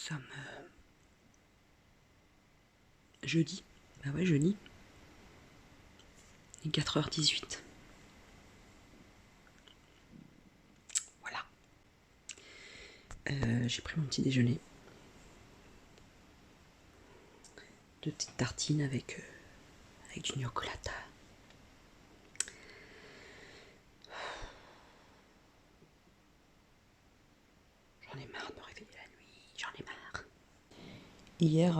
sommes jeudi. Bah ouais, jeudi. Il est 4h18. Voilà. J'ai pris mon petit déjeuner. 2 petites tartines avec du gnoccolata. J'en ai marre de me réveiller la nuit. J'en ai marre. Hier,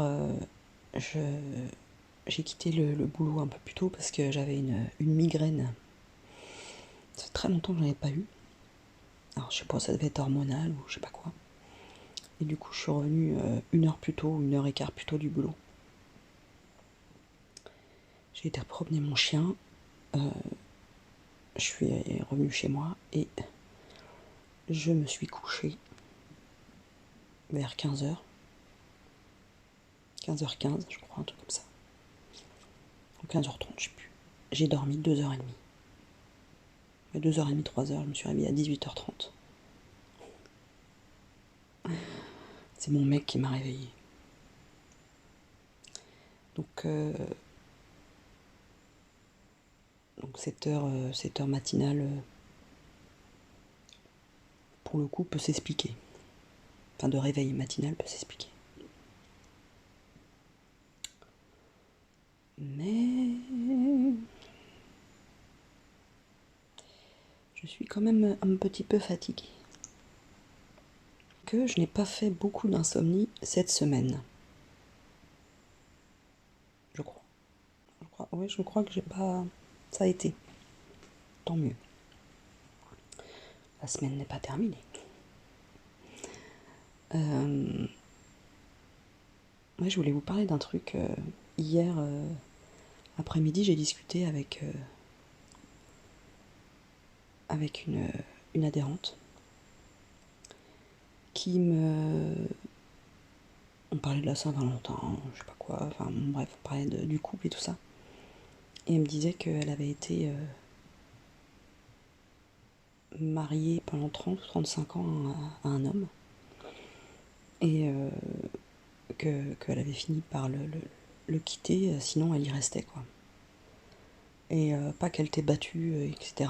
j'ai quitté le boulot un peu plus tôt parce que j'avais une migraine. Ça fait très longtemps que j'en ai pas eu. Alors je sais pas, ça devait être hormonal ou je sais pas quoi. Et du coup je suis revenue 1 heure plus tôt, 1 heure et quart plus tôt du boulot. J'ai été promener mon chien. Je suis revenue chez moi et je me suis couchée vers 15h. 15h15, je crois, un truc comme ça. Ou 15h30, je sais plus. J'ai dormi 2h30. À 2h30, 3h, je me suis réveillée à 18h30. C'est mon mec qui m'a réveillée. Donc cette heure matinale, pour le coup, peut s'expliquer. Enfin, de réveil matinal peut s'expliquer. Mais je suis quand même un petit peu fatiguée. Que je n'ai pas fait beaucoup d'insomnie cette semaine. Je crois. Ouais, je crois que j'ai pas... Ça a été. Tant mieux. La semaine n'est pas terminée. Ouais, je voulais vous parler d'un truc. Hier après-midi, j'ai discuté avec une adhérente qui me... On parlait de la Saint-Valentin, je sais pas quoi, enfin bon, bref, on parlait du couple et tout ça. Et elle me disait qu'elle avait été mariée pendant 30 ou 35 ans à un homme. Et qu'elle avait fini par le quitter, sinon elle y restait, quoi. Et pas qu'elle t'ait battue, etc.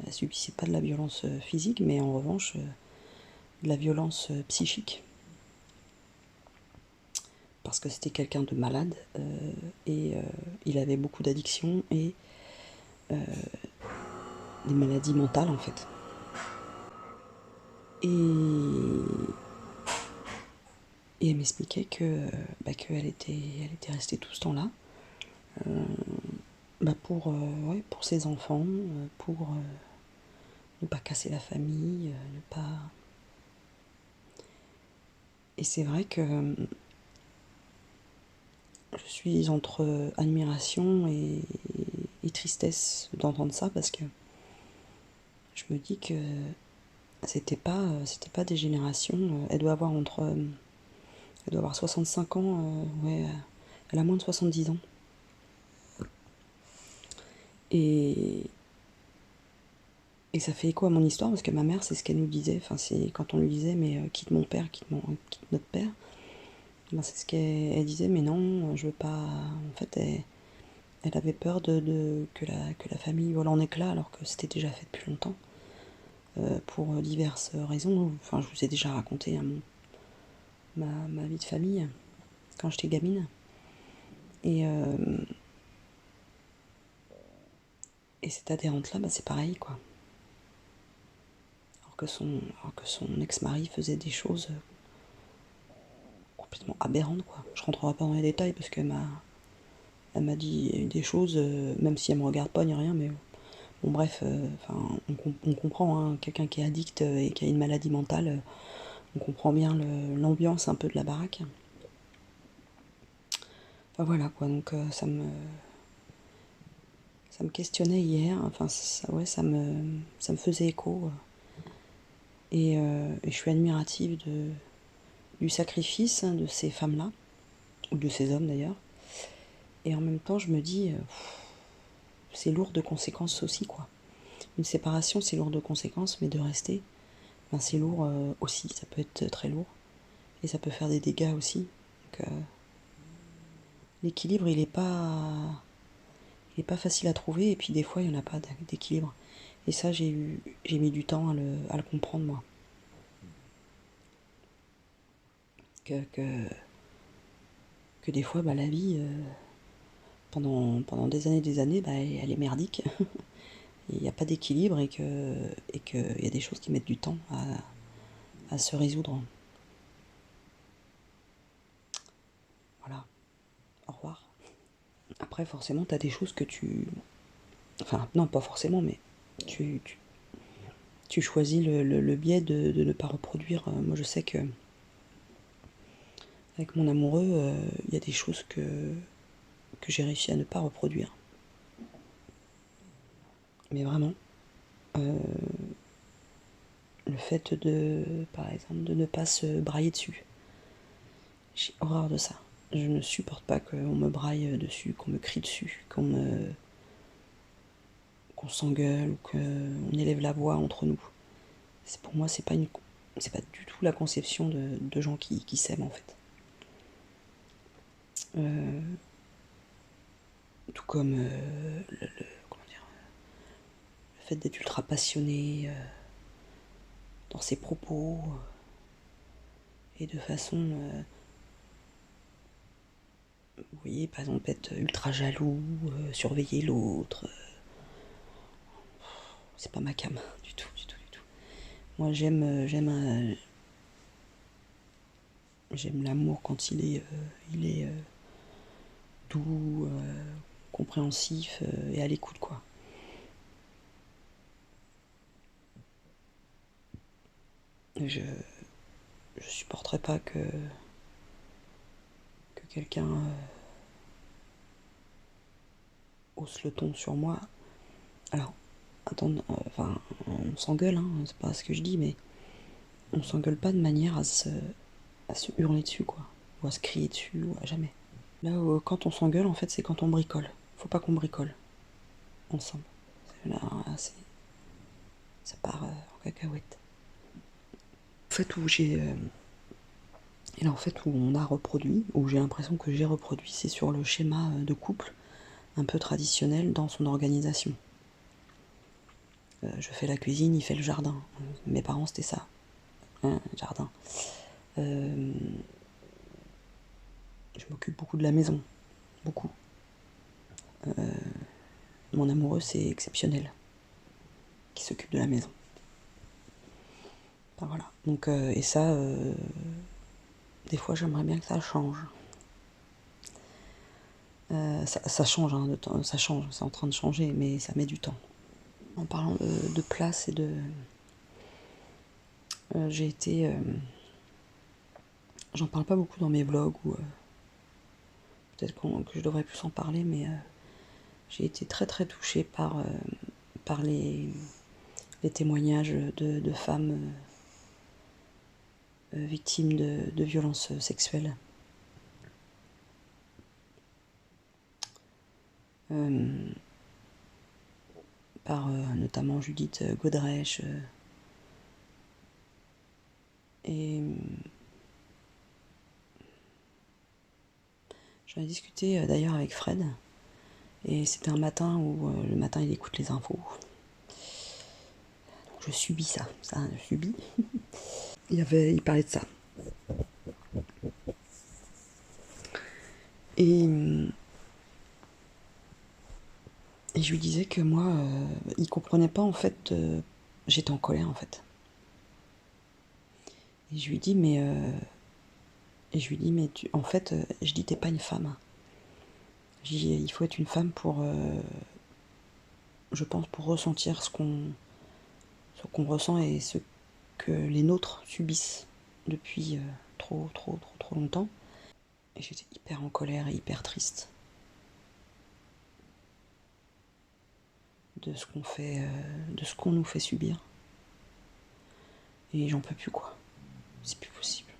Elle subissait pas de la violence physique, mais en revanche, de la violence psychique. Parce que c'était quelqu'un de malade, et il avait beaucoup d'addictions et des maladies mentales, en fait. Et elle m'expliquait qu'elle était restée tout ce temps-là, pour ses enfants, pour ne pas casser la famille, ne pas... Et c'est vrai que je suis entre admiration et tristesse d'entendre ça, parce que je me dis que c'était pas des générations. Elle doit avoir 65 ans, ouais, elle a moins de 70 ans. Et ça fait écho à mon histoire, parce que ma mère, c'est ce qu'elle nous disait. Enfin, c'est quand on lui disait, mais quitte mon père, quitte notre père. Ben, c'est ce qu'elle disait, mais non, je veux pas. En fait, elle avait peur que la famille vole en éclats, alors que c'était déjà fait depuis longtemps. Pour diverses raisons. Enfin, je vous ai déjà raconté, hein, ma vie de famille quand j'étais gamine. Et cette adhérente-là, bah, c'est pareil, quoi. Alors que son ex-mari faisait des choses complètement aberrantes, quoi. Je rentrerai pas dans les détails parce qu'elle m'a dit des choses, même si elle me regarde pas ni rien, mais bon, bref, on comprend, hein, quelqu'un qui est addict et qui a une maladie mentale, on comprend bien l'ambiance un peu de la baraque. Enfin voilà, quoi. Donc ça me questionnait hier. Enfin, ça me faisait écho. Et je suis admirative du sacrifice, hein, de ces femmes-là, ou de ces hommes d'ailleurs. Et en même temps, je me dis, c'est lourd de conséquences aussi, quoi. Une séparation, c'est lourd de conséquences, mais de rester, ben, c'est lourd aussi, ça peut être très lourd. et ça peut faire des dégâts aussi. Donc, l'équilibre, il est pas facile à trouver, et puis des fois, il n'y en a pas d'équilibre. Et ça, j'ai mis du temps à le comprendre, moi. Que des fois, bah, la vie, pendant des années, bah, elle est merdique. Il n'y a pas d'équilibre et que il y a des choses qui mettent du temps à se résoudre. Voilà. Au revoir. Après, forcément, t'as des choses que tu... Enfin, non, pas forcément, mais tu, tu, tu choisis le biais de ne pas reproduire. Moi, je sais que avec mon amoureux, il y a des choses que j'ai réussi à ne pas reproduire. Mais vraiment, le fait par exemple, de ne pas se brailler dessus. J'ai horreur de ça. Je ne supporte pas qu'on me braille dessus, qu'on me crie dessus, qu'on s'engueule ou qu'on élève la voix entre nous. Pour moi, c'est pas du tout la conception de gens qui s'aiment en fait. Euh, tout comme comment dire, le fait d'être ultra passionné dans ses propos et de façon, vous voyez, par exemple, être ultra jaloux, surveiller l'autre. C'est pas ma came, du tout, du tout, du tout. Moi, j'aime l'amour quand il est doux, compréhensif et à l'écoute, quoi. Je, je supporterais pas que quelqu'un hausse le ton sur moi. Alors, attends, enfin, on s'engueule, hein, c'est pas ce que je dis, mais on s'engueule pas de manière à se hurler dessus, quoi. Ou à se crier dessus, ou à jamais. Là, quand on s'engueule, en fait, c'est quand on bricole. Faut pas qu'on bricole ensemble. Là, ça part en cacahuète. En fait, et là, en fait, où on a reproduit, où j'ai l'impression que j'ai reproduit, c'est sur le schéma de couple un peu traditionnel dans son organisation. Je fais la cuisine, il fait le jardin. Mes parents, c'était ça, hein, jardin. Euh, je m'occupe beaucoup de la maison, beaucoup. Mon amoureux, c'est exceptionnel, qui s'occupe de la maison. Enfin, voilà. Donc, et ça, des fois, j'aimerais bien que ça change. Ça change, hein, ça change, c'est en train de changer, mais ça met du temps. En parlant de place et de... j'ai été... j'en parle pas beaucoup dans mes vlogs, ou peut-être que je devrais plus en parler, mais j'ai été très très touchée par les témoignages de femmes victimes de violences sexuelles. Par notamment Judith Godrèche. Et j'en ai discuté d'ailleurs avec Fred. Et c'était un matin où le matin il écoute les infos. Donc je subis ça, je subis. Il parlait de ça. Et, et je lui disais que moi, il comprenait pas en fait. J'étais en colère en fait. Et je lui dis mais en fait, je dis t'es pas une femme. Je dis il faut être une femme pour, je pense, pour ressentir ce qu'on ressent et ce que les nôtres subissent depuis trop, trop, trop, trop longtemps. Et j'étais hyper en colère et hyper triste de ce qu'on fait, de ce qu'on nous fait subir. Et j'en peux plus, quoi. C'est plus possible.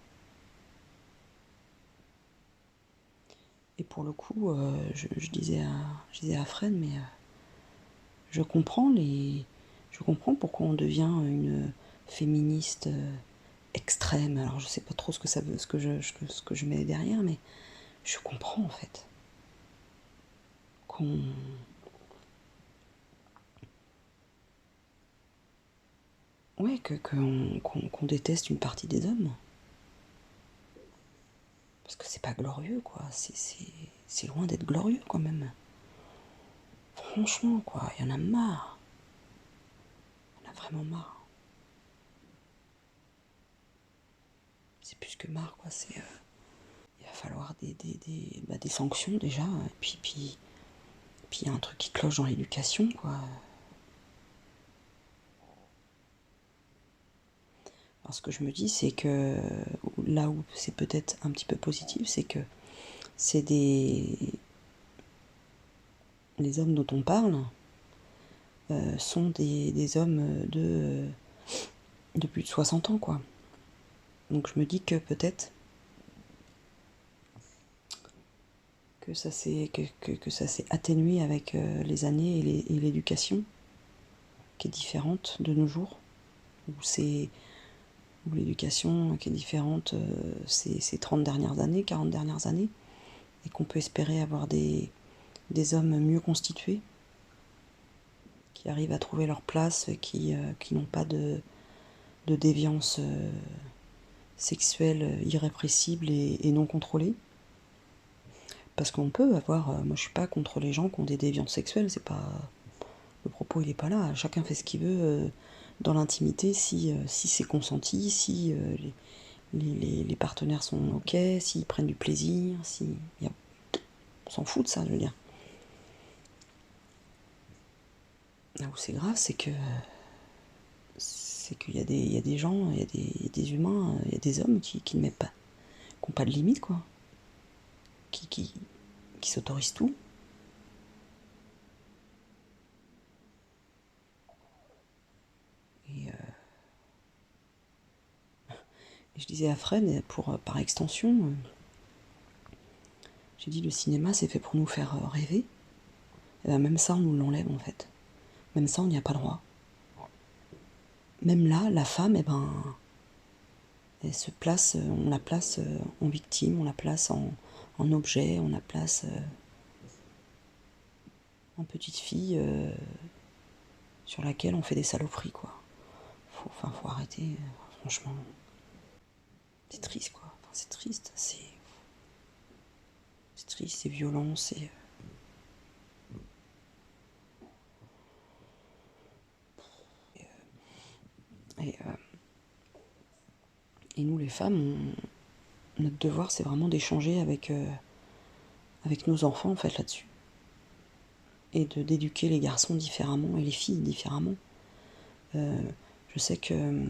Et pour le coup, je disais à Fred, mais je comprends je comprends pourquoi on devient une féministe extrême. Alors je sais pas trop ce que ça veut, ce que je mets derrière, mais je comprends en fait qu'on ouais qu'on déteste une partie des hommes parce que c'est pas glorieux quoi. C'est loin d'être glorieux quand même. Franchement quoi, il y en a marre. Il y en a vraiment marre. C'est plus que marre quoi. Il va falloir des sanctions déjà. Et puis il y a un truc qui cloche dans l'éducation quoi. Alors ce que je me dis, c'est que là où c'est peut-être un petit peu positif, c'est que c'est les hommes dont on parle sont des hommes de plus de 60 ans, quoi. Donc je me dis que peut-être que ça s'est atténué avec les années et l'éducation, qui est différente de nos jours, où l'éducation qui est différente ces 30 dernières années, 40 dernières années, et qu'on peut espérer avoir des hommes mieux constitués, qui arrivent à trouver leur place, qui n'ont pas de déviance sexuelle irrépressible et non contrôlée. Parce qu'on peut avoir, moi je suis pas contre les gens qui ont des déviances sexuelles, c'est pas, le propos il est pas là, chacun fait ce qu'il veut dans l'intimité si c'est consenti, si les partenaires sont ok, s'ils prennent du plaisir, on s'en fout de ça, je veux dire. Là où c'est grave, c'est qu'il y a des gens, il y a des humains, il y a des hommes qui ne mettent pas, qui n'ont pas de limite, quoi. Qui s'autorisent tout. Et je disais à Fred, par extension, j'ai dit le cinéma c'est fait pour nous faire rêver. Et ben, même ça on nous l'enlève en fait. Même ça on n'y a pas droit. Même là, la femme, elle se place, on la place en victime, on la place en objet, on la place en petite fille sur laquelle on fait des saloperies, quoi. Faut arrêter, franchement. C'est triste, quoi. Enfin, c'est triste, c'est triste, c'est violent, c'est. Et, et nous, les femmes, notre devoir, c'est vraiment d'échanger avec nos enfants, en fait, là-dessus. Et d'éduquer les garçons différemment et les filles différemment. Je sais que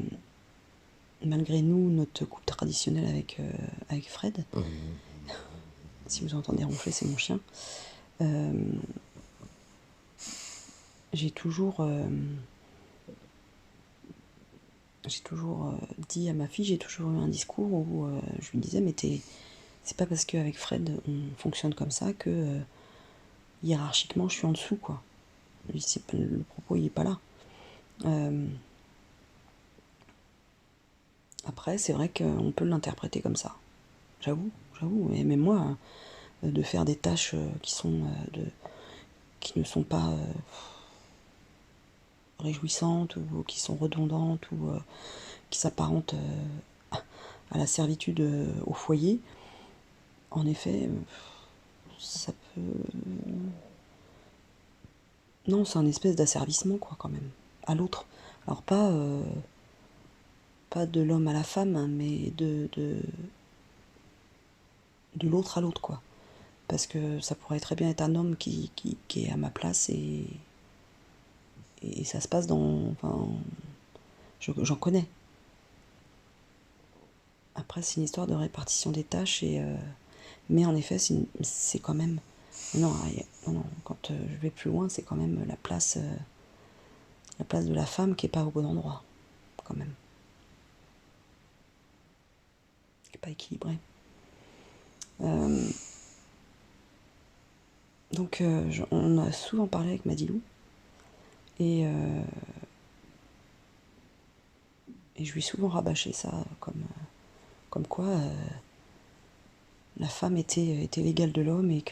malgré nous, notre couple traditionnel avec Fred, si vous entendez ronfler, c'est mon chien, j'ai toujours dit à ma fille, j'ai toujours eu un discours où je lui disais, mais c'est pas parce qu'avec Fred on fonctionne comme ça que hiérarchiquement je suis en dessous, quoi. Le propos il est pas là. Après, c'est vrai qu'on peut l'interpréter comme ça. J'avoue. Et même moi, de faire des tâches qui ne sont pas réjouissantes ou qui sont redondantes ou qui s'apparentent à la servitude au foyer, en effet, ça peut. Non, c'est un espèce d'asservissement, quoi, quand même, à l'autre. Alors, pas de l'homme à la femme, hein, mais de l'autre à l'autre, quoi. Parce que ça pourrait très bien être un homme qui est à ma place et ça se passe dans. Enfin, j'en connais. Après, c'est une histoire de répartition des tâches, mais en effet, c'est quand même. Non, non, quand je vais plus loin, c'est quand même la place de la femme qui est pas au bon endroit, quand même. Qui est pas équilibrée. Donc, on a souvent parlé avec Madilou, et Et je lui ai souvent rabâché ça, comme quoi la femme était l'égale de l'homme et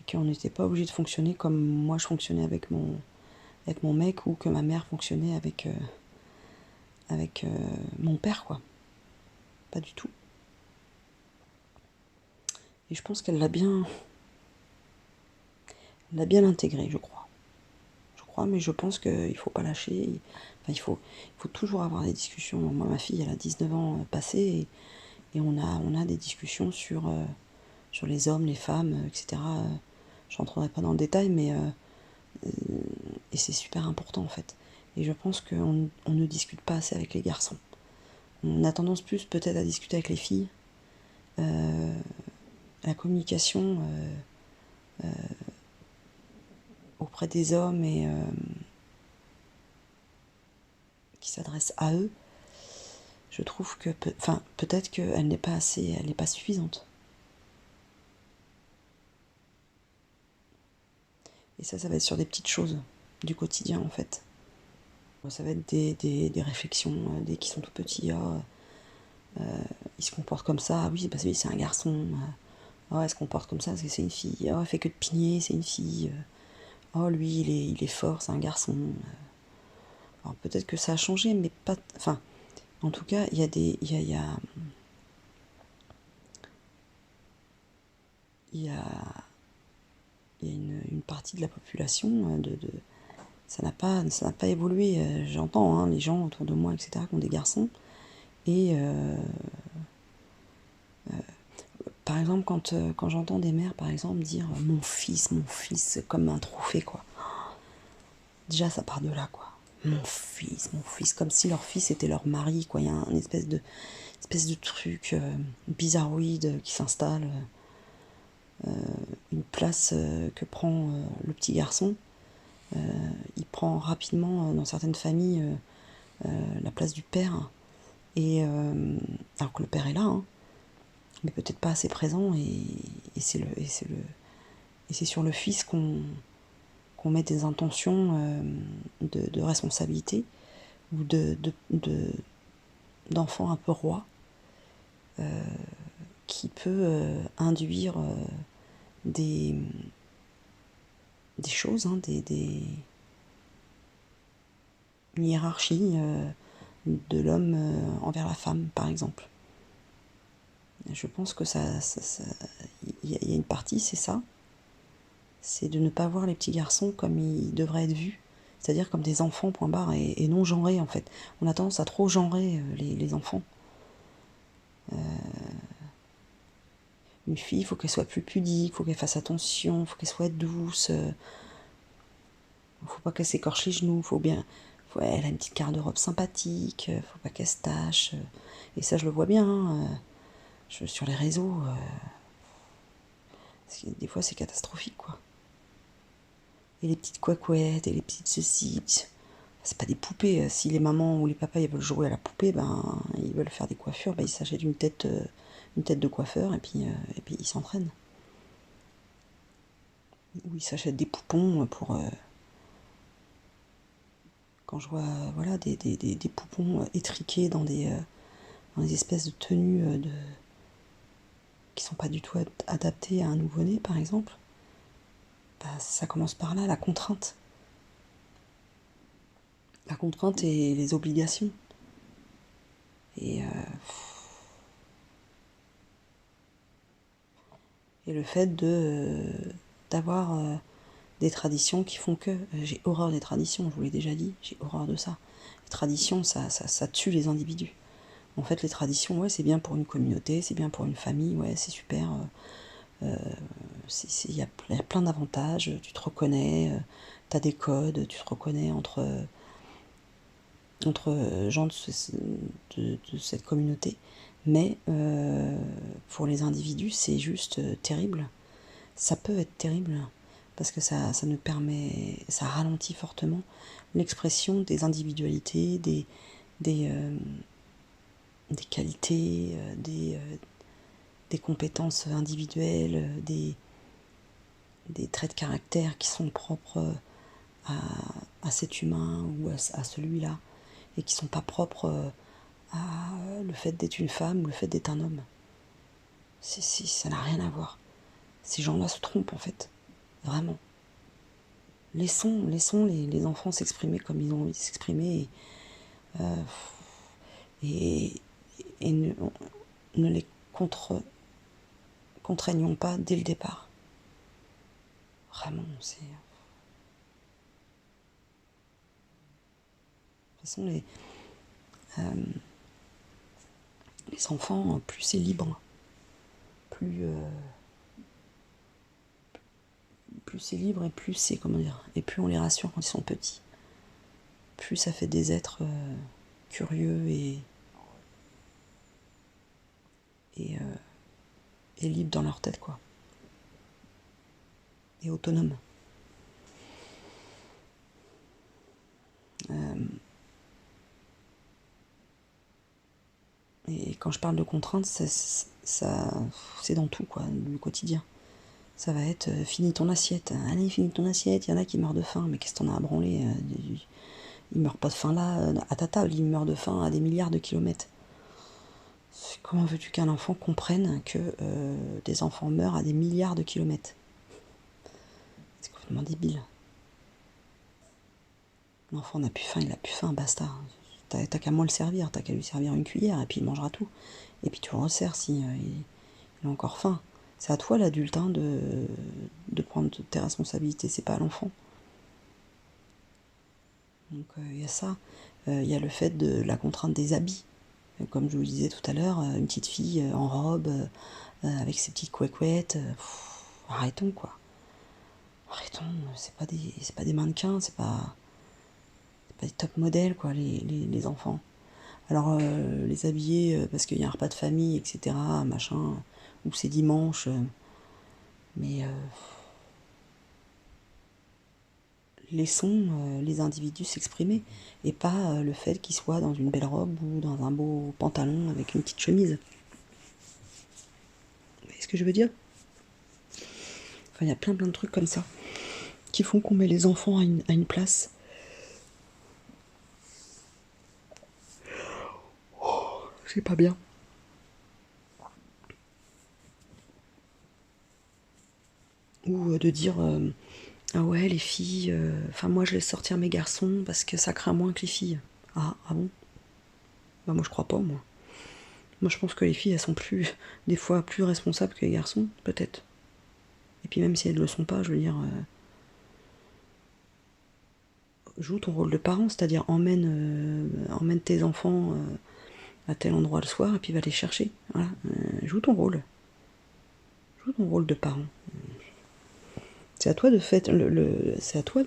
qu'on n'était pas obligé de fonctionner comme moi je fonctionnais avec mon mec ou que ma mère fonctionnait avec mon père, quoi. Pas du tout. Et je pense qu'elle l'a bien intégré, je crois. Je crois, mais je pense qu'il ne faut pas lâcher. Enfin, il faut toujours avoir des discussions. Moi, ma fille, elle a 19 ans passés et on a des discussions sur les hommes, les femmes, etc. Je rentrerai pas dans le détail, mais et c'est super important en fait. Et je pense qu'on ne discute pas assez avec les garçons. On a tendance plus peut-être à discuter avec les filles. La communication auprès des hommes et qui s'adressent à eux, je trouve que peut-être qu'elle n'est pas assez, elle n'est pas suffisante. Et ça va être sur des petites choses du quotidien en fait. Ça va être des réflexions dès qu'ils sont tout petits. Ah, il se comporte comme ça, ah oui, parce que c'est un garçon. Ah, elle se comporte comme ça parce que c'est une fille. Ah, elle fait que de pigner, c'est une fille. Oh, lui, il est fort, c'est un garçon. Alors peut-être que ça a changé, mais pas. Enfin, en tout cas, il y a des. Il y a, il y a une partie de la population ça n'a pas évolué. J'entends hein, les gens autour de moi, etc., qui ont des garçons. Et par exemple, quand j'entends des mères, par exemple, dire mon fils, comme un trophée, quoi. Déjà, ça part de là, quoi. Mon fils, comme si leur fils était leur mari, quoi. Il y a une espèce de truc bizarroïde qui s'installe, une place que prend le petit garçon. Il prend rapidement, dans certaines familles, la place du père. Et alors que le père est là, hein, mais peut-être pas assez présent. Et c'est sur le fils qu'on met des intentions de responsabilité ou d'enfant un peu roi qui peut induire des, des choses, hein, une hiérarchie de l'homme envers la femme, par exemple. Je pense que il y a une partie, c'est ça, c'est de ne pas voir les petits garçons comme ils devraient être vus, c'est-à-dire comme des enfants, point barre, et non genrés en fait. On a tendance à trop genrer les enfants. Une fille, il faut qu'elle soit plus pudique, il faut qu'elle fasse attention, il faut qu'elle soit douce, faut pas qu'elle s'écorche les genoux, elle a une petite garde-robe sympathique, faut pas qu'elle se tâche. Et ça, je le vois bien, hein, sur les réseaux. Des fois, c'est catastrophique, quoi. Et les petites couecouettes, et les petites ceci. C'est pas des poupées. Si les mamans ou les papas ils veulent jouer à la poupée, ben ils veulent faire des coiffures, ben, ils s'achètent une tête de coiffeur et puis ils s'entraînent. Ou ils s'achètent des poupons pour. Quand je vois voilà, des poupons étriqués dans des espèces de tenues qui sont pas du tout adaptées à un nouveau-né, par exemple, bah, ça commence par là, la contrainte. La contrainte et les obligations. Et, et le fait d'avoir des traditions qui font que. J'ai horreur des traditions, je vous l'ai déjà dit, j'ai horreur de ça. Les traditions, ça tue les individus. En fait, les traditions, ouais, c'est bien pour une communauté, c'est bien pour une famille, ouais, c'est super. Il y a plein d'avantages, tu te reconnais, tu as des codes, tu te reconnais entre gens de cette communauté. Mais pour les individus, c'est juste terrible. Ça peut être terrible parce que ça nous permet, ça ralentit fortement l'expression des individualités, des, euh, des qualités, des compétences individuelles, des traits de caractère qui sont propres à cet humain ou à celui-là. et qui sont pas propres à le fait d'être une femme ou le fait d'être un homme. Ça n'a rien à voir. Ces gens-là se trompent en fait, vraiment. Laissons les enfants s'exprimer comme ils ont envie de s'exprimer et ne les contraignons pas dès le départ. Vraiment, c'est... De toute façon, les enfants, plus c'est libre, plus c'est libre et plus c'est, comment dire, et plus on les rassure quand ils sont petits. Plus ça fait des êtres curieux et libres dans leur tête, quoi. Et autonomes. Et quand je parle de contraintes, c'est dans tout, quoi, du quotidien. Ça va être finis ton assiette. Allez, finis ton assiette. Il y en a qui meurent de faim, mais qu'est-ce que t'en as à branler ils meurent pas de faim là, à ta table, ils meurent de faim à des milliards de kilomètres. Comment veux-tu qu'un enfant comprenne que des enfants meurent à des milliards de kilomètres? C'est complètement débile. L'enfant n'a plus faim, il a plus faim, basta. T'as qu'à moins le servir, t'as qu'à lui servir une cuillère, et puis il mangera tout. Et puis tu le resserres si il a encore faim. C'est à toi l'adulte hein, de prendre tes responsabilités, c'est pas à l'enfant. Donc il y a ça. Il y a le fait de la contrainte des habits. Comme je vous le disais tout à l'heure, une petite fille en robe, avec ses petites couecouettes. Arrêtons quoi. Arrêtons, c'est pas des mannequins, c'est pas des top modèles quoi, les enfants. Alors les habiller parce qu'il y a un repas de famille, etc. Machin, ou c'est dimanche, mais laissons les individus s'exprimer et pas le fait qu'ils soient dans une belle robe ou dans un beau pantalon avec une petite chemise. Vous voyez ce que je veux dire? Enfin, il y a plein de trucs comme ça qui font qu'on met les enfants à une place. C'est pas bien. Ou de dire ah ouais les filles, enfin moi je laisse sortir mes garçons parce que ça craint moins que les filles. Ah bon? Bah moi je crois pas moi. Moi je pense que les filles elles sont des fois plus responsables que les garçons, peut-être. Et puis même si elles ne le sont pas, je veux dire, joue ton rôle de parent, c'est-à-dire emmène tes enfants à tel endroit le soir et puis va les chercher. Voilà, joue ton rôle. Joue ton rôle de parent. C'est à toi de fait, c'est à toi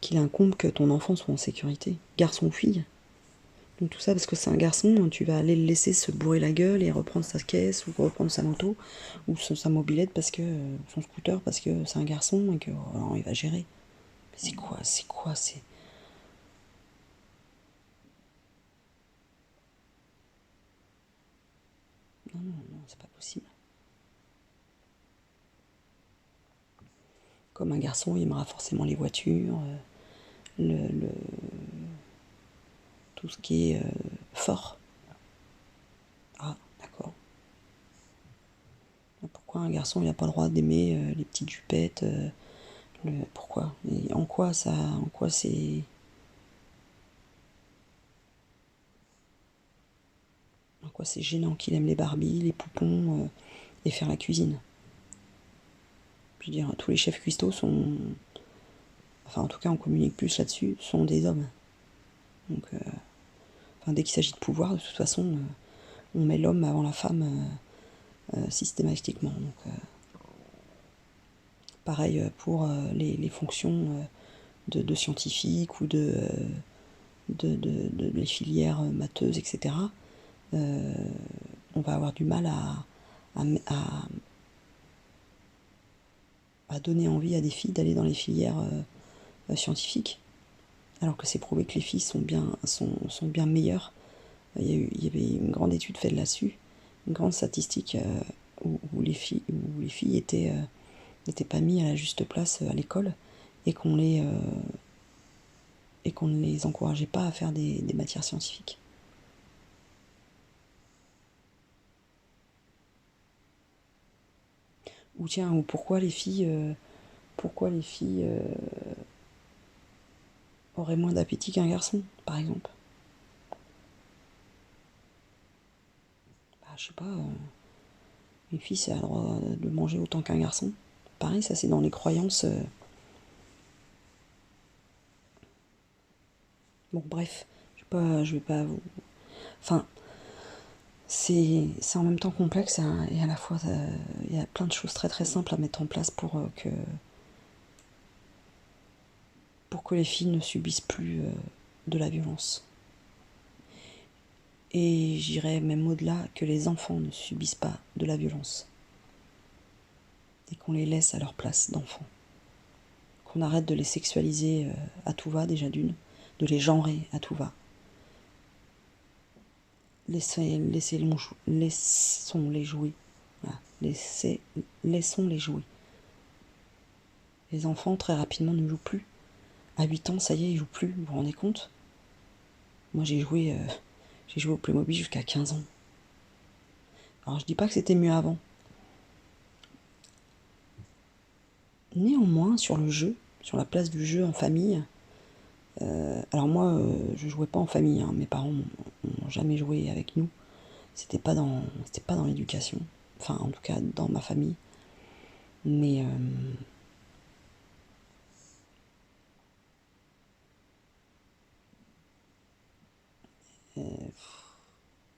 qu'il incombe que ton enfant soit en sécurité, garçon ou fille. Donc tout ça parce que c'est un garçon, tu vas aller le laisser se bourrer la gueule et reprendre sa caisse ou reprendre sa moto ou sa mobilette parce que son scooter parce que c'est un garçon et que alors, il va gérer. Mais c'est quoi, c'est non, c'est pas possible. Comme un garçon, il aimera forcément les voitures, le tout ce qui est fort. Ah, d'accord. Pourquoi un garçon il n'a pas le droit d'aimer les petites jupettes pourquoi? Et en quoi c'est gênant qu'il aime les Barbies, les poupons et faire la cuisine? Je veux dire, tous les chefs cuistots sont, enfin en tout cas on communique plus là-dessus, sont des hommes. Donc, enfin, dès qu'il s'agit de pouvoir, de toute façon, on met l'homme avant la femme systématiquement. Donc, pareil pour les fonctions de scientifiques ou de les filières matheuses, etc. On va avoir du mal à donner envie à des filles d'aller dans les filières scientifiques, alors que c'est prouvé que les filles sont bien meilleures. Il y avait une grande étude faite là-dessus, une grande statistique où les filles n'étaient pas mises à la juste place à l'école et qu'on les et qu'on ne les encourageait pas à faire des matières scientifiques. Ou tiens, ou pourquoi les filles auraient moins d'appétit qu'un garçon, par exemple. Bah, je sais pas, une fille, ça a le droit de manger autant qu'un garçon. Pareil, ça c'est dans les croyances. Bon, bref, je vais pas vous. Enfin, c'est en même temps complexe hein, et à la fois il y a plein de choses très très simples à mettre en place pour que les filles ne subissent plus de la violence. Et j'irais même au-delà, que les enfants ne subissent pas de la violence. Et qu'on les laisse à leur place d'enfants. Qu'on arrête de les sexualiser à tout va déjà d'une, de les genrer à tout va. Laissons-les jouer. Voilà. Laissons-les jouer. Les enfants, très rapidement, ne jouent plus. À 8 ans, ça y est, ils jouent plus, vous vous rendez compte? Moi, j'ai joué au Playmobil jusqu'à 15 ans. Alors, je dis pas que c'était mieux avant. Néanmoins, sur le jeu, sur la place du jeu en famille, alors moi, je jouais pas en famille, hein. Mes parents n'ont jamais joué avec nous. C'était pas dans l'éducation. Enfin, en tout cas, dans ma famille. Mais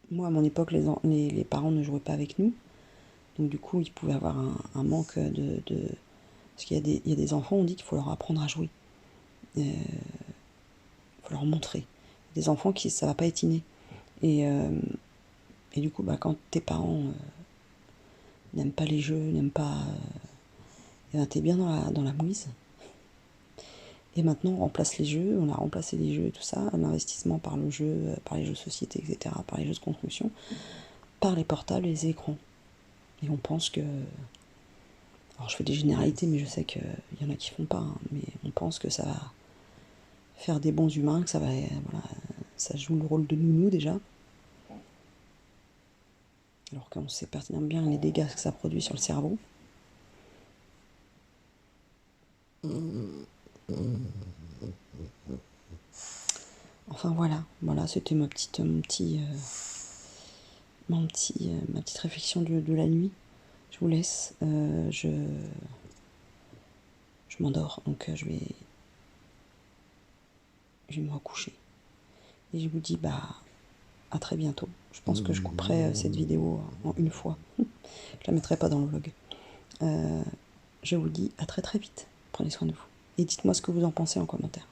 moi, à mon époque, les parents ne jouaient pas avec nous. Donc du coup, il pouvait avoir un manque de. Parce qu'il y a des enfants, on dit qu'il faut leur apprendre à jouer. Il faut leur montrer. Des enfants qui ça va pas être inné. Et du coup, bah, quand tes parents n'aiment pas les jeux, n'aiment pas. Eh ben, t'es bien dans la mouise. Et maintenant, on remplace les jeux, on a remplacé les jeux et tout ça, l'investissement par le jeu, par les jeux de société, etc., par les jeux de construction, par les portables et les écrans. Et on pense que. Alors je fais des généralités, mais je sais qu'il y en a qui font pas, hein, mais on pense que ça va faire des bons humains, que ça va. Voilà, ça joue le rôle de nounou déjà. Alors qu'on sait pertinemment bien les dégâts que ça produit sur le cerveau. Enfin voilà, c'était ma petite réflexion de la nuit. Je vous laisse, je m'endors, donc je vais me recoucher. Et je vous dis bah à très bientôt. Je pense que je couperai cette vidéo en une fois. Je la mettrai pas dans le vlog. Je vous dis à très très vite. Prenez soin de vous. Et dites-moi ce que vous en pensez en commentaire.